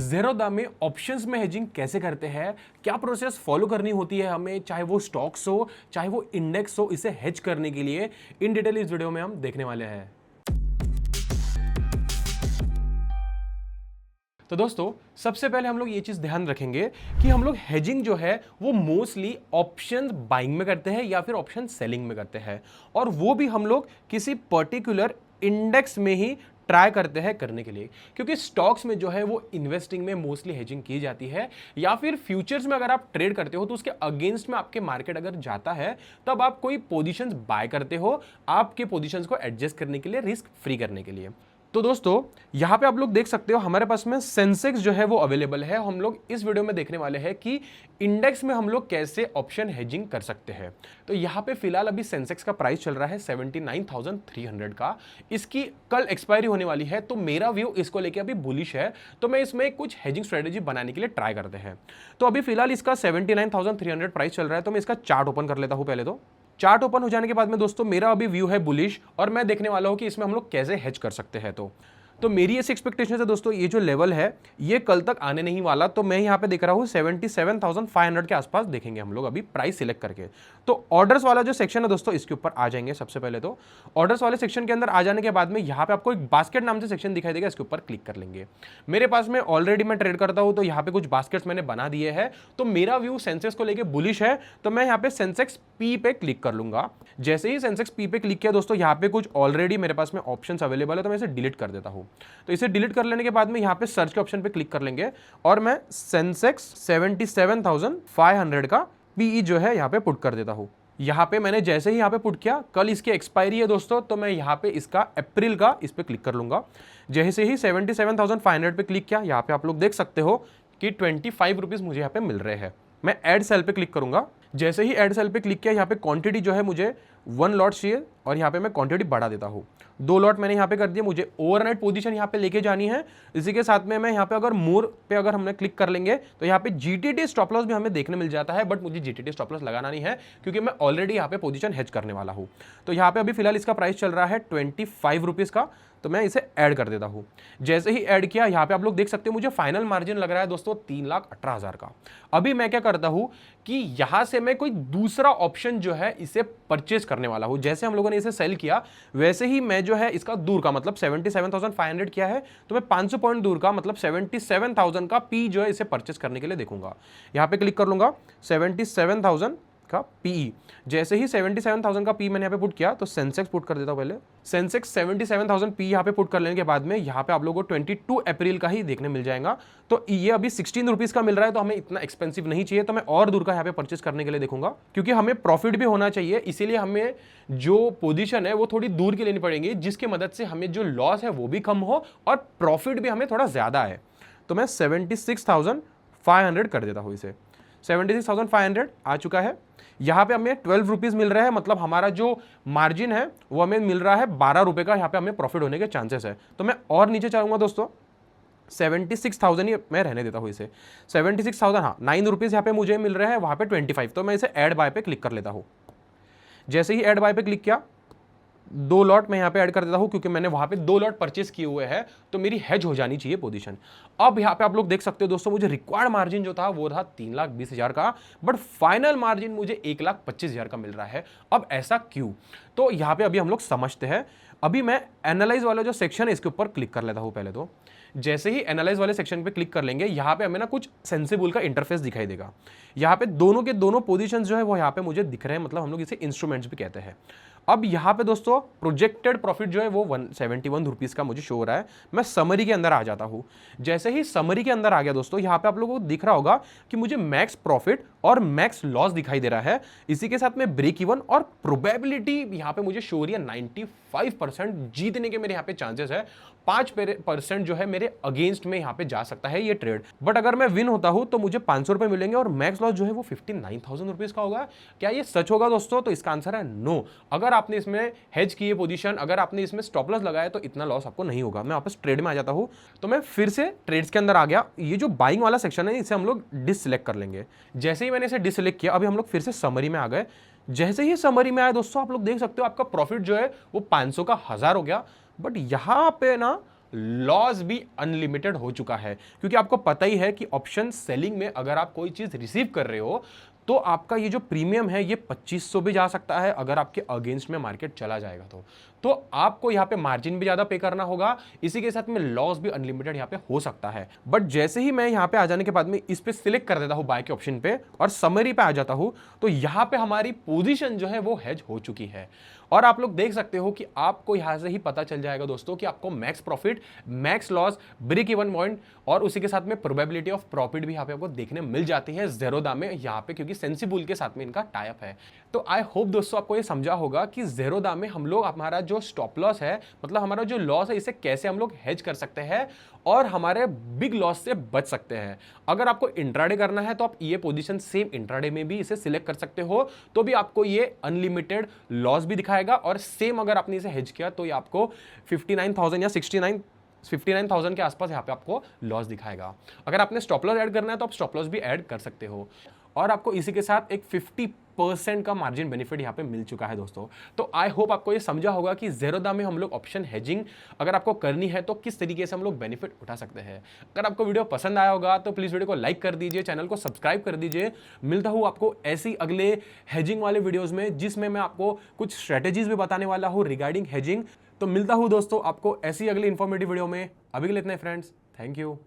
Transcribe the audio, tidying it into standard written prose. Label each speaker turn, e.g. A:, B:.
A: ज़ेरोधा में ऑप्शंस में हेजिंग कैसे करते हैं, क्या प्रोसेस फॉलो करनी होती है हमें, चाहे वो स्टॉक्स हो चाहे वो इंडेक्स हो, इसे हेज करने के लिए इन डिटेल इस वीडियो में हम देखने वाले हैं। तो दोस्तों सबसे पहले हम लोग ये चीज ध्यान रखेंगे कि हम लोग हेजिंग जो है वो मोस्टली ऑप्शन बाइंग में करते हैं या फिर ऑप्शन सेलिंग में करते हैं, और वो भी हम लोग किसी पर्टिकुलर इंडेक्स में ही ट्राई करते हैं करने के लिए, क्योंकि स्टॉक्स में जो है वो इन्वेस्टिंग में मोस्टली हेजिंग की जाती है, या फिर फ्यूचर्स में अगर आप ट्रेड करते हो तो उसके अगेंस्ट में आपके मार्केट अगर जाता है तब आप कोई पोजीशंस बाय करते हो आपके पोजीशंस को एडजस्ट करने के लिए, रिस्क फ्री करने के लिए। तो दोस्तों यहां पे आप लोग देख सकते हो हमारे पास में सेंसेक्स जो है वो अवेलेबल है। हम लोग इस वीडियो में देखने वाले हैं कि इंडेक्स में हम लोग कैसे ऑप्शन हेजिंग कर सकते हैं। तो यहां पे फिलहाल अभी सेंसेक्स का प्राइस चल रहा है 79,300 का। इसकी कल एक्सपायरी होने वाली है, तो मेरा व्यू इसको लेके अभी बुलिश है, तो मैं इसमें कुछ हेजिंग स्ट्रेटेजी बनाने के लिए ट्राई करते हैं। तो अभी फिलहाल इसका 79,300 प्राइस चल रहा है, तो मैं इसका चार्ट ओपन कर लेता हूं। पहले तो चार्ट ओपन हो जाने के बाद में दोस्तों मेरा अभी व्यू है बुलिश, और मैं देखने वाला हूं कि इसमें हम लोग कैसे हेज कर सकते हैं। तो मेरी ऐसी एक्सपेक्टेशन है दोस्तों, ये जो लेवल है ये कल तक आने नहीं वाला, तो मैं यहां पे देख रहा हूं 77,500 के आसपास देखेंगे हम लोग अभी प्राइस सिलेक्ट करके। तो ऑर्डर्स वाला जो सेक्शन है दोस्तों इसके ऊपर आ जाएंगे। सबसे पहले तो ऑर्डर्स वाले सेक्शन के अंदर आ जाने के बाद में यहां पे आपको एक बास्केट नाम से सेक्शन दिखाई देगा, इसके ऊपर क्लिक कर लेंगे। मेरे पास में ऑलरेडी मैं ट्रेड करता हूं, तो यहां पे कुछ बास्केट्स मैंने बना दिए हैं, तो मेरा व्यू सेंसेक्स को लेकर बुलिश है, तो मैं यहां पे सेंसेक्स पी पे क्लिक कर लूंगा। जैसे ही सेंसेक्स पी पे क्लिक किया दोस्तों, यहां पे कुछ ऑलरेडी मेरे पास में ऑप्शंस अवेलेबल है, तो मैं इसे डिलीट कर देता हूं। तो इसे डिलीट कर लेने के बाद में यहां पे सर्च के ऑप्शन पे क्लिक कर लेंगे, और मैं सेंसेक्स 77,500 का पीई जो है यहां पे पुट कर देता हूं। यहां पे मैंने जैसे ही यहां पे पुट किया, कल इसकी एक्सपायरी है दोस्तों, तो मैं यहां पे इसका अप्रैल का इस पे क्लिक कर लूंगा। जैसे ही 77,500 पे क्लिक किया, यहां पे आप लोग देख सकते हो कि 25 रुपीज मुझे यहां पे मिल रहे हैं। मैं ऐड सेल पे क्लिक करूंगा। जैसे ही ऐड सेल पे क्लिक किया, यहाँ पे क्वांटिटी जो है मुझे 1 लॉट चाहिए, और यहाँ पे मैं क्वांटिटी बढ़ा देता हूँ। 2 लॉट मैंने यहाँ पे कर दिया। मुझे ओवरनाइट पोजीशन यहाँ पे लेके जानी है। इसी के साथ में मैं यहाँ पे अगर मोर पे अगर हमने क्लिक कर लेंगे तो यहाँ पे जीटीटी स्टॉप लॉस भी हमें देखने मिल जाता है, बट मुझे जीटीटी स्टॉप लॉस लगाना नहीं है, क्योंकि मैं ऑलरेडी यहाँ पे पोजीशन हेज करने वाला हूँ। तो यहाँ पे अभी फिलहाल इसका प्राइस चल रहा है 25 रुपीज का, तो मैं इसे ऐड कर देता हूं। जैसे ही ऐड किया, यहां पे आप लोग देख सकते हो मुझे फाइनल मार्जिन लग रहा है दोस्तों 3,18,000 का। अभी मैं क्या करता हूं कि यहां से मैं कोई दूसरा ऑप्शन जो है इसे परचेस करने वाला हूं। जैसे हम लोगों ने इसे सेल किया, वैसे ही मैं जो है इसका दूर का मतलब 77,500 किया है, तो मैं 500 पॉइंट दूर का मतलब 77,000 का पी जो है इसे परचेस करने के लिए देखूंगा। यहां पे क्लिक कर लूंगा 77,000 का पीई। जैसे ही 77,000 का पी मैंने यहाँ पे पुट किया, तो सेंसेक्स पुट कर देता हूं। पहले सेंसेक्स 77,000 पी यहाँ पे पुट कर लेने के बाद में यहाँ पे आप लोगों को 22 अप्रैल का ही देखने मिल जाएगा। तो ये अभी 16 रुपीज का मिल रहा है, तो हमें इतना एक्सपेंसिव नहीं चाहिए, तो मैं और दूर का यहाँ पे परचेस करने के लिए देखूंगा, क्योंकि हमें प्रॉफिट भी होना चाहिए। इसीलिए हमें जो पोजीशन है वो थोड़ी दूर की लेनी पड़ेगी, जिसकी मदद से हमें जो लॉस है वो भी कम हो और प्रॉफिट भी हमें थोड़ा ज्यादा है। तो मैं 76,500 कर देता हूँ। इसे 76,500 आ चुका है। यहां पे हमें 12 रुपीज मिल रहा है, मतलब हमारा जो मार्जिन है वो हमें मिल रहा है 12 रुपए का। यहां पे हमें प्रॉफिट होने के चांसेस है। तो मैं और नीचे चाहूंगा दोस्तों 76,000 ही मैं रहने देता हूं। इसे 76,000, हाँ 9 रुपीज यहाँ पे मुझे मिल रहा है, वहां पे 25, तो मैं इसे ऐड बाय पे क्लिक कर लेता हूं। जैसे ही ऐड बाय पे क्लिक किया, 2 लॉट मैं यहाँ पे ऐड कर देता हूं, क्योंकि मैंने वहां पे 2 लॉट परचेस किए हुए हैं, तो मेरी हेज हो जानी चाहिए पोजीशन। अब यहाँ पे आप लोग देख सकते हो दोस्तों, मुझे रिक्वायर्ड मार्जिन जो था वो था 3,20,000 का, बट फाइनल मार्जिन मुझे 1,25,000 का मिल रहा है। अब ऐसा क्यों? तो यहाँ पे अभी हम लोग समझते हैं। अभी मैं एनालाइज वाला जो सेक्शन है इसके ऊपर क्लिक कर लेता हूं। पहले तो जैसे ही एनालाइज वाले सेक्शन पे क्लिक कर लेंगे, यहाँ पे हमें ना कुछ सेंसिबल का इंटरफेस दिखाई देगा। यहाँ पे दोनों के दोनों पोजीशंस जो है वो यहाँ पे मुझे दिख रहे हैं, मतलब हम लोग इसे इंस्ट्रूमेंट्स भी कहते हैं। अब यहाँ पे दोस्तों प्रोजेक्टेड प्रॉफिट जो है वो 171 रुपीज का मुझे शो हो रहा है। मैं समरी के अंदर आ जाता हूँ। जैसे ही समरी के अंदर आ गया दोस्तों, यहाँ पे आप लोगों को दिख रहा होगा कि मुझे मैक्स प्रॉफिट और मैक्स लॉस दिखाई दे रहा है। इसी के साथ में ब्रेक इवन और प्रोबेबिलिटी यहाँ पे मुझे शो हो रही है 95% जीतने के मेरे यहाँ पे चांसेस है। 5% जो है मेरे अगेंस्ट में यहाँ पे जा सकता है ये ट्रेड, बट अगर मैं विन होता हूं तो मुझे 500 रुपए मिलेंगे और मैक्स लॉस जो है वो 59,000 रुपीज का होगा। क्या ये सच होगा दोस्तों? तो इसका आंसर है नो। अगर आपने इसमें हेज की पोजीशन, अगर आपने इसमें स्टॉप लॉस लगाया, तो इतना लॉस आपको नहीं होगा। मैं वापस ट्रेड में आ जाता हूं, तो मैं फिर से ट्रेड्स के अंदर आ गया। ये जो बाइंग वाला सेक्शन है इसे हम लोग डिससिलेक्ट कर लेंगे। जैसे ही मैंने इसे डिससिलेक्ट किया, अभी हम लोग फिर से समरी में आ गए। जैसे ही समरी में आया दोस्तों, आप लोग देख सकते हो आपका प्रॉफिट जो है वो 500 का 1000 हो गया। बट यहां पे ना लॉस भी अनलिमिटेड हो चुका है, क्योंकि आपको पता ही है कि ऑप्शन सेलिंग में अगर आप कोई चीज रिसीव कर रहे हो तो आपका ये जो प्रीमियम है ये 2500 भी जा सकता है अगर आपके अगेंस्ट में मार्केट चला जाएगा तो आपको यहाँ पे मार्जिन भी ज्यादा पे करना होगा, इसी के साथ में लॉस भी अनलिमिटेड यहाँ पे हो सकता है। बट जैसे ही मैं यहाँ पे आ जाने के बाद में इस पे सिलेक्ट कर देता हूँ बाय के ऑप्शन पे और समरी पे आ जाता हूँ, तो यहाँ पे हमारी पोजीशन जो है वो हेज हो चुकी है। और आप लोग देख सकते हो कि आपको यहां से ही पता चल जाएगा दोस्तों कि आपको max profit, max loss, break even point और उसी के साथ में प्रोबेबिलिटी ऑफ प्रॉफिट भी यहाँ पे आपको देखने मिल जाती है ज़ेरोधा में यहाँ पे, क्योंकि सेंसिबुल के साथ में इनका टाई अप है। तो आई होप दोस्तों आपको ये समझा होगा कि ज़ेरोधा में हम लोग हमारा जो स्टॉप लॉस है, मतलब हमारा जो लॉस है, इसे कैसे हम लोग हेज कर सकते हैं और हमारे बिग लॉस से बच सकते हैं। अगर आपको इंट्राडे करना है तो आप ये पोजीशन सेम इंट्राडे में भी इसे सिलेक्ट कर सकते हो, तो भी आपको ये अनलिमिटेड लॉस भी दिखाएगा और सेम अगर आपने इसे हेज किया तो ये आपको 59,000 या 59,000 के आसपास यहाँ पे आपको लॉस दिखाएगा। अगर आपने स्टॉप लॉस ऐड करना है तो आप स्टॉप लॉस भी ऐड कर सकते हो और आपको इसी के साथ एक 50% का मार्जिन बेनिफिट यहाँ पे मिल चुका है दोस्तों। तो आई होप आपको ये समझा होगा कि ज़ेरोधा में हम लोग ऑप्शन हेजिंग अगर आपको करनी है तो किस तरीके से हम लोग बेनिफिट उठा सकते हैं। अगर आपको वीडियो पसंद आया होगा तो प्लीज़ वीडियो को लाइक कर दीजिए, चैनल को सब्सक्राइब कर दीजिए। मिलता हूँ आपको ऐसी अगले हेजिंग वाले वीडियोज़ में जिसमें मैं आपको कुछ स्ट्रेटेजीज भी बताने वाला हूँ रिगार्डिंग हेजिंग। तो मिलता हूँ दोस्तों आपको ऐसी अगली इंफॉर्मेटिव वीडियो में। अभी के लिए इतना फ्रेंड्स, थैंक यू।